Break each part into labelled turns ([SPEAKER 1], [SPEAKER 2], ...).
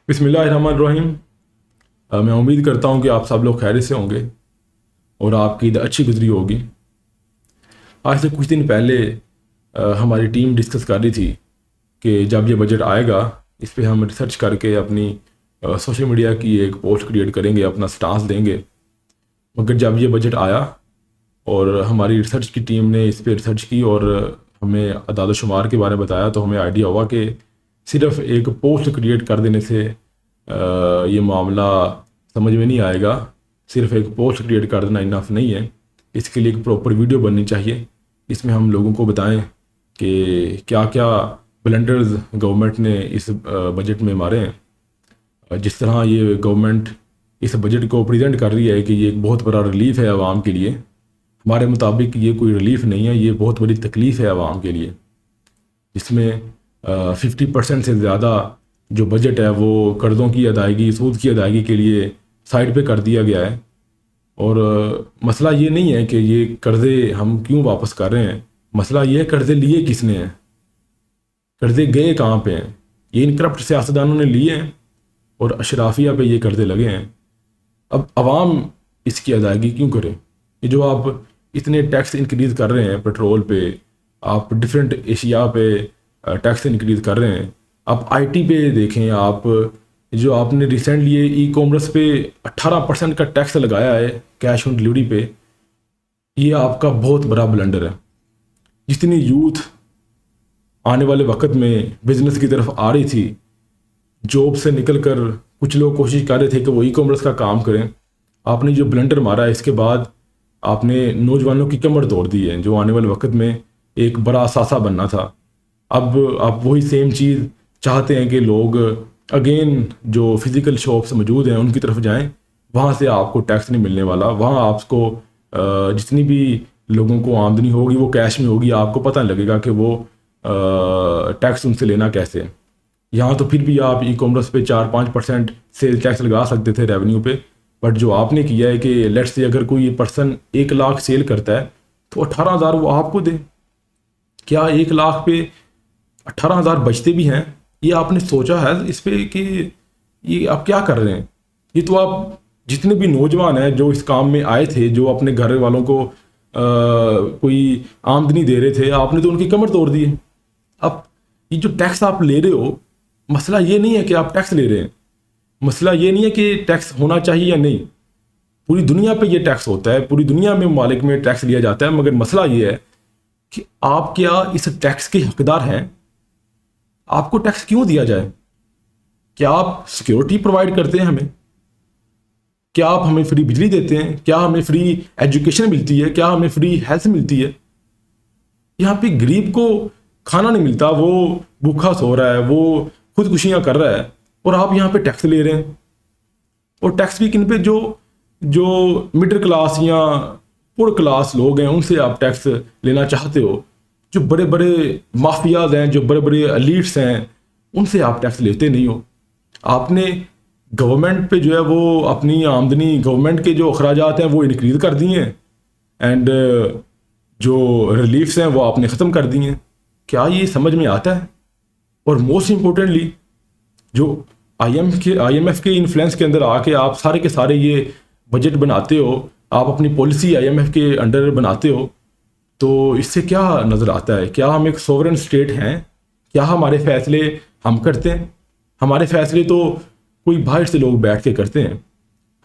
[SPEAKER 1] بسم اللہ الرحمن الرحیم۔ میں امید کرتا ہوں کہ آپ سب لوگ خیریت سے ہوں گے اور آپ کی عید اچھی گزری ہوگی۔ آج سے کچھ دن پہلے ہماری ٹیم ڈسکس کر رہی تھی کہ جب یہ بجٹ آئے گا اس پہ ہم ریسرچ کر کے اپنی سوشل میڈیا کی ایک پوسٹ کریٹ کریں گے، اپنا سٹانس دیں گے۔ مگر جب یہ بجٹ آیا اور ہماری ریسرچ کی ٹیم نے اس پہ ریسرچ کی اور ہمیں اعداد و شمار کے بارے میں بتایا، تو ہمیں آئیڈیا ہوا کہ صرف ایک پوسٹ کریٹ کر دینے سے یہ معاملہ سمجھ میں نہیں آئے گا۔ صرف ایک پوسٹ کریٹ کر دینا انف نہیں ہے، اس کے لیے ایک پراپر ویڈیو بننی چاہیے۔ اس میں ہم لوگوں کو بتائیں کہ کیا کیا بلنڈرز گورنمنٹ نے اس بجٹ میں مارے ہیں۔ جس طرح یہ گورنمنٹ اس بجٹ کو پریزنٹ کر رہی ہے کہ یہ ایک بہت بڑا ریلیف ہے عوام کے لیے، ہمارے مطابق یہ کوئی ریلیف نہیں ہے، یہ بہت بڑی تکلیف ہے عوام کے لیے، جس میں 50% سے زیادہ جو بجٹ ہے وہ قرضوں کی ادائیگی، سود کی ادائیگی کے لیے سائڈ پہ کر دیا گیا ہے۔ اور مسئلہ یہ نہیں ہے کہ یہ قرضے ہم کیوں واپس کر رہے ہیں، مسئلہ یہ ہے قرضے لیے کس نے ہیں، قرضے گئے کہاں پہ ہیں۔ یہ ان کرپٹ سیاستدانوں نے لیے ہیں اور اشرافیہ پہ یہ قرضے لگے ہیں۔ اب عوام اس کی ادائیگی کیوں کرے؟ یہ جو آپ اتنے ٹیکس انکریز کر رہے ہیں، پیٹرول پہ، آپ ڈفرینٹ اشیاء پہ ٹیکس انکریز کر رہے ہیں، آپ آئی ٹی پہ دیکھیں، آپ جو آپ نے ریسنٹلی ای کامرس پہ 18% کا ٹیکس لگایا ہے کیش آن ڈلیوری پہ، یہ آپ کا بہت بڑا بلنڈر ہے۔ جتنی یوتھ آنے والے وقت میں بزنس کی طرف آ رہی تھی، جاب سے نکل کر کچھ لوگ کوشش کر رہے تھے کہ وہ ای کامرس کا کام کریں، آپ نے جو بلنڈر مارا ہے اس کے بعد آپ نے نوجوانوں کی کمر توڑ دی ہے، جو آنے والے وقت میں ایک بڑا اثاثہ بننا تھا۔ اب آپ وہی سیم چیز چاہتے ہیں کہ لوگ اگین جو فزیکل شاپس موجود ہیں ان کی طرف جائیں، وہاں سے آپ کو ٹیکس نہیں ملنے والا، وہاں آپ کو جتنی بھی لوگوں کو آمدنی ہوگی وہ کیش میں ہوگی، آپ کو پتہ لگے گا کہ وہ ٹیکس ان سے لینا کیسے۔ یہاں تو پھر بھی آپ ای کامرس پہ 4-5% سیل ٹیکس لگا سکتے تھے ریونیو پہ، بٹ جو آپ نے کیا ہے کہ لیٹس سے اگر کوئی پرسن 1 لاکھ سیل کرتا ہے تو 18,000 وہ آپ کو دے۔ کیا 1 لاکھ پہ 18,000 بچتے بھی ہیں؟ یہ آپ نے سوچا ہے اس پہ کہ یہ آپ کیا کر رہے ہیں؟ یہ تو آپ جتنے بھی نوجوان ہیں جو اس کام میں آئے تھے، جو اپنے گھر والوں کو کوئی آمدنی دے رہے تھے، آپ نے تو ان کی کمر توڑ دی ہے۔ اب یہ جو ٹیکس آپ لے رہے ہو، مسئلہ یہ نہیں ہے کہ آپ ٹیکس لے رہے ہیں، مسئلہ یہ نہیں ہے کہ ٹیکس ہونا چاہیے یا نہیں، پوری دنیا پہ یہ ٹیکس ہوتا ہے، پوری دنیا میں ممالک میں ٹیکس لیا جاتا ہے، مگر مسئلہ یہ ہے کہ آپ کیا اس ٹیکس کے حقدار ہیں؟ آپ کو ٹیکس کیوں دیا جائے؟ کیا آپ سیکیورٹی پرووائڈ کرتے ہیں ہمیں؟ کیا آپ ہمیں فری بجلی دیتے ہیں؟ کیا ہمیں فری ایجوکیشن ملتی ہے؟ کیا ہمیں فری ہیلتھ ملتی ہے؟ یہاں پہ غریب کو کھانا نہیں ملتا، وہ بھوکا سو رہا ہے، وہ خودکشیاں کر رہا ہے، اور آپ یہاں پہ ٹیکس لے رہے ہیں۔ اور ٹیکس بھی کن پہ؟ جو مڈل کلاس یا پور کلاس لوگ ہیں ان سے آپ ٹیکس لینا چاہتے ہو۔ جو بڑے بڑے مافیاز ہیں، جو بڑے بڑے ایلیٹس ہیں، ان سے آپ ٹیکس لیتے نہیں ہو۔ آپ نے گورنمنٹ پہ جو ہے وہ اپنی آمدنی، گورنمنٹ کے جو اخراجات ہیں وہ انکریز کر دیے ہیں، اینڈ جو ریلیفس ہیں وہ آپ نے ختم کر دی ہیں۔ کیا یہ سمجھ میں آتا ہے؟ اور موسٹ امپورٹنٹلی جو آئی ایم ایف کے انفلوئنس کے اندر آ کے آپ سارے کے سارے یہ بجٹ بناتے ہو، آپ اپنی پالیسی آئی ایم ایف کے انڈر بناتے ہو، تو اس سے کیا نظر آتا ہے؟ کیا ہم ایک سوورن اسٹیٹ ہیں؟ کیا ہمارے فیصلے ہم کرتے ہیں؟ ہمارے فیصلے تو کوئی باہر سے لوگ بیٹھ کے کرتے ہیں،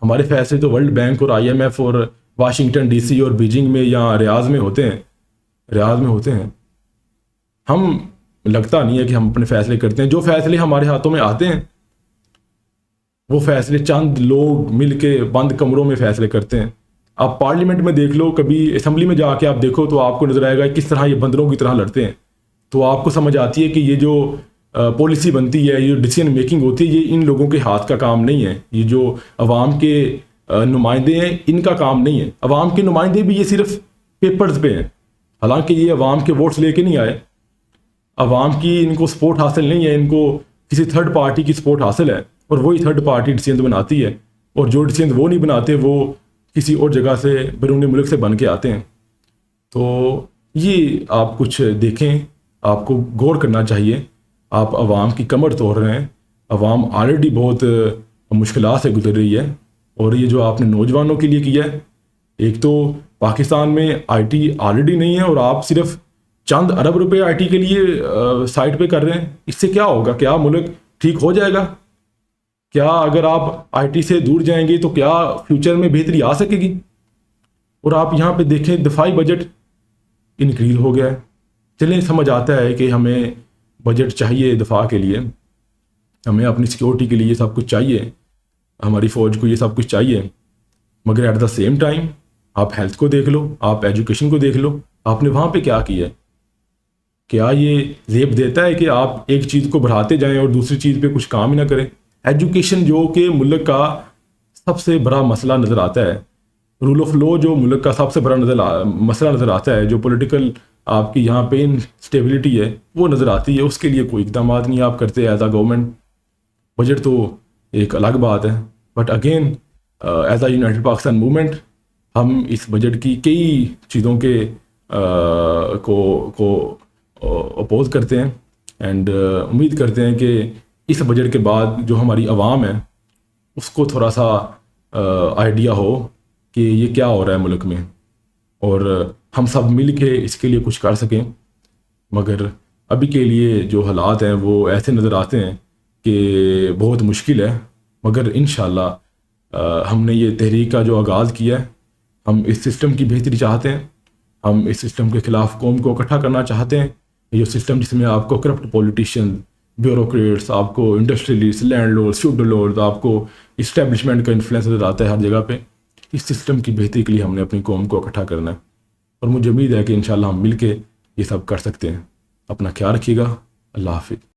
[SPEAKER 1] ہمارے فیصلے تو ورلڈ بینک اور آئی ایم ایف اور واشنگٹن ڈی سی اور بیجنگ میں یا ریاض میں ہوتے ہیں۔ ہم لگتا نہیں ہے کہ ہم اپنے فیصلے کرتے ہیں۔ جو فیصلے ہمارے ہاتھوں میں آتے ہیں وہ فیصلے چند لوگ مل کے بند کمروں میں فیصلے کرتے ہیں۔ آپ پارلیمنٹ میں دیکھ لو، کبھی اسمبلی میں جا کے آپ دیکھو تو آپ کو نظر آئے گا کس طرح یہ بندروں کی طرح لڑتے ہیں۔ تو آپ کو سمجھ آتی ہے کہ یہ جو پالیسی بنتی ہے، یہ ڈیسیژن میکنگ ہوتی ہے، یہ ان لوگوں کے ہاتھ کا کام نہیں ہے۔ یہ جو عوام کے نمائندے ہیں ان کا کام نہیں ہے۔ عوام کے نمائندے بھی یہ صرف پیپرز پہ ہیں، حالانکہ یہ عوام کے ووٹس لے کے نہیں آئے، عوام کی ان کو سپورٹ حاصل نہیں ہے، ان کو کسی تھرڈ پارٹی کی سپورٹ حاصل ہے، اور وہی تھرڈ پارٹی ڈیسیژن بناتی ہے، اور جو ڈیسیژن وہ نہیں بناتے وہ کسی اور جگہ سے، بیرون ملک سے بن کے آتے ہیں۔ تو یہ آپ کچھ دیکھیں، آپ کو غور کرنا چاہیے۔ آپ عوام کی کمر توڑ رہے ہیں، عوام آلریڈی بہت مشکلات سے گزر رہی ہے، اور یہ جو آپ نے نوجوانوں کے لیے کیا ہے، ایک تو پاکستان میں آئی ٹی آلریڈی نہیں ہے اور آپ صرف چند ارب روپے آئی ٹی کے لیے سائٹ پہ کر رہے ہیں، اس سے کیا ہوگا؟ کیا ملک ٹھیک ہو جائے گا؟ کیا اگر آپ آئی ٹی سے دور جائیں گے تو کیا فیوچر میں بہتری آ سکے گی؟ اور آپ یہاں پہ دیکھیں دفاعی بجٹ انکریز ہو گیا ہے. چلیں سمجھ آتا ہے کہ ہمیں بجٹ چاہیے دفاع کے لیے، ہمیں اپنی سیکورٹی کے لیے یہ سب کچھ چاہیے، ہماری فوج کو یہ سب کچھ چاہیے، مگر ایٹ دا سیم ٹائم آپ ہیلتھ کو دیکھ لو، آپ ایجوکیشن کو دیکھ لو، آپ نے وہاں پہ کیا کیا ہے؟ کیا یہ زیب دیتا ہے کہ آپ ایک چیز کو بڑھاتے جائیں اور دوسری چیز پہ کچھ کام ہی نہ کریں؟ ایجوکیشن جو کہ ملک کا سب سے بڑا مسئلہ نظر آتا ہے، رول آف لا جو ملک کا سب سے بڑا مسئلہ نظر آتا ہے، جو پولیٹیکل آپ کی یہاں پہ انسٹیبلٹی ہے وہ نظر آتی ہے، اس کے لیے کوئی اقدامات نہیں آپ کرتے ایز اے گورنمنٹ. بجٹ تو ایک الگ بات ہے، but again as a United Pakistan movement ہم اس بجٹ کی کئی چیزوں کے کو اپوز کرتے ہیں، اینڈ امید کرتے ہیں کہ اس بجٹ کے بعد جو ہماری عوام ہے اس کو تھوڑا سا آئیڈیا ہو کہ یہ کیا ہو رہا ہے ملک میں، اور ہم سب مل کے اس کے لیے کچھ کر سکیں. مگر ابھی کے لیے جو حالات ہیں وہ ایسے نظر آتے ہیں کہ بہت مشکل ہے، مگر انشاءاللہ ہم نے یہ تحریک کا جو آغاز کیا ہے، ہم اس سسٹم کی بہتری چاہتے ہیں، ہم اس سسٹم کے خلاف قوم کو اکٹھا کرنا چاہتے ہیں. یہ سسٹم جس میں آپ کو کرپٹ پولیٹیشین، بیوروکریٹس، آپ کو industrialist, landlord, feudal lord, آپ کو اسٹیبلشمنٹ کا انفلوئنس نظر آتا ہے ہر جگہ پہ. اس سسٹم کی بہتری کے لیے ہم نے اپنی قوم کو اکٹھا کرنا ہے، اور مجھے امید ہے کہ انشاءاللہ ہم مل کے یہ سب کر سکتے ہیں. اپنا خیال رکھیے گا. اللہ حافظ.